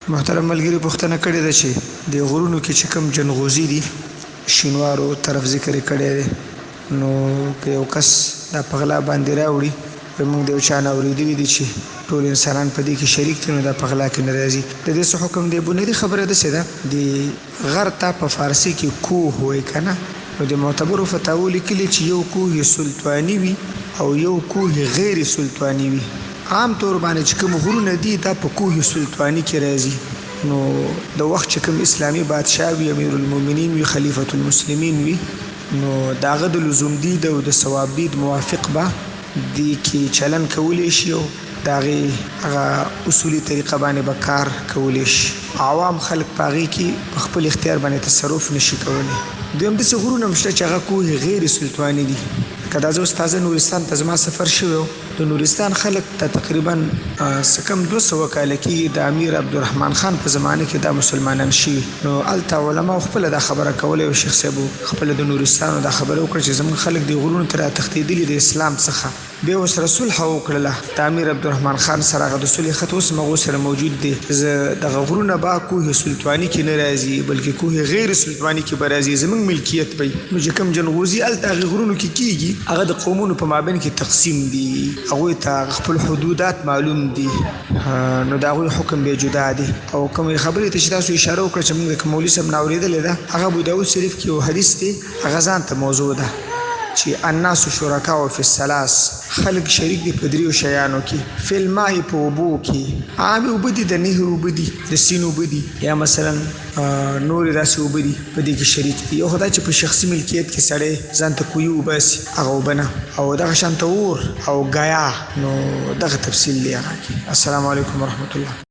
محترم ملګري پوښتنه کړې ده چې د غرونو کې چې کوم جنغوزي دي شینوارو طرف ذکر یې کړی دی نو که یو کس دا په غلا باندې راوړي موږ د یو چا نه اورېدلي دي چې ټول انسانان په دې کې شریک دي نو دا په غلا کې نه راځي. د دې څه حکم دی؟ بنیادي خبره داسې ده د غر ته په فارسي کې کوه وایي که نه، نو د معتبرو فتاوو لیکلي چې یو کوه سلطاني وي او یو کوه غیر سلطاني وي. عام طور باندې چې کوم غرونه دي دا په کوه سلطاني کې راځي، نو د وخت چې کوم اسلامي بادشاه وي، امیر المؤمنین وي، خلیفة المسلمین وي، نو د هغه د لزوم دید او د ثواب دید موافق به دې کې چلن کولی شي او د هغې هغه اصولي طریقه باندې به کار کولی شي. عوام خلک په هغې کې په خپل اختیار باندې تصرف نشي کولی. دویم داسې غرونه هم شته چې هغه کوه غیر سلطاني دي. که دا زه اوس تازه نورستان ته زما سفر شوی و، د نورستان خلک ته تقریبا څه کم 200 کاله کېږي د امیر عبدالرحمن خان په زمانه کې دا مسلمانان شوي. نو هلته علماو خپله دا خبره کولی او شیخ صاحب خپله د نورستانو دا خبره وکړه چې زموږ خلک د غرونو ته راتښتېدلي د اسلام څخه. بیا ورسره صلح وکړله د امیر عبدالرحمن خان سره. هغه د صلح خط اوس هم هغو سره موجود دی. زه دغه غرونه به کوه سلطاني کې نه راځي بلکې کوه غیر سلطاني کې به راځي، زموږ ملکیت به. نو چې کوم جنغوزي هلته هغې غرونو کې کېږي هغه د قومونو په مابین کې تقسیم دي، هغوی ته خپل حدودات معلوم دي، نو د هغوی حکم بیا جدا دی. او کومې خبرې ته چې تاسو اشاره وکړه چې موږ د مولوي صاحب نه اورېدلې ده، هغه ابوداود شریف کې یو حدیث دی، هغه ځان ته موضوع ده چې الناس شرکاء فی الثلاث، خلق شریک دي په دریو شیانو کې، فی الماء په اوبو کې، عامې اوبه دي، د نهر اوبه دي، د سیند اوبه دي، یا مثلا نورې داسې اوبه دي په دې کې شریک دي. یو خو دا چې په شخصي ملکیت کې سړی ځان ته کویي وباسي هغه اوبه نه، او دغه شانته اور او ګیا، نو دغه تفصیل دی هغه کې. السلام علیکم ورحمت الله.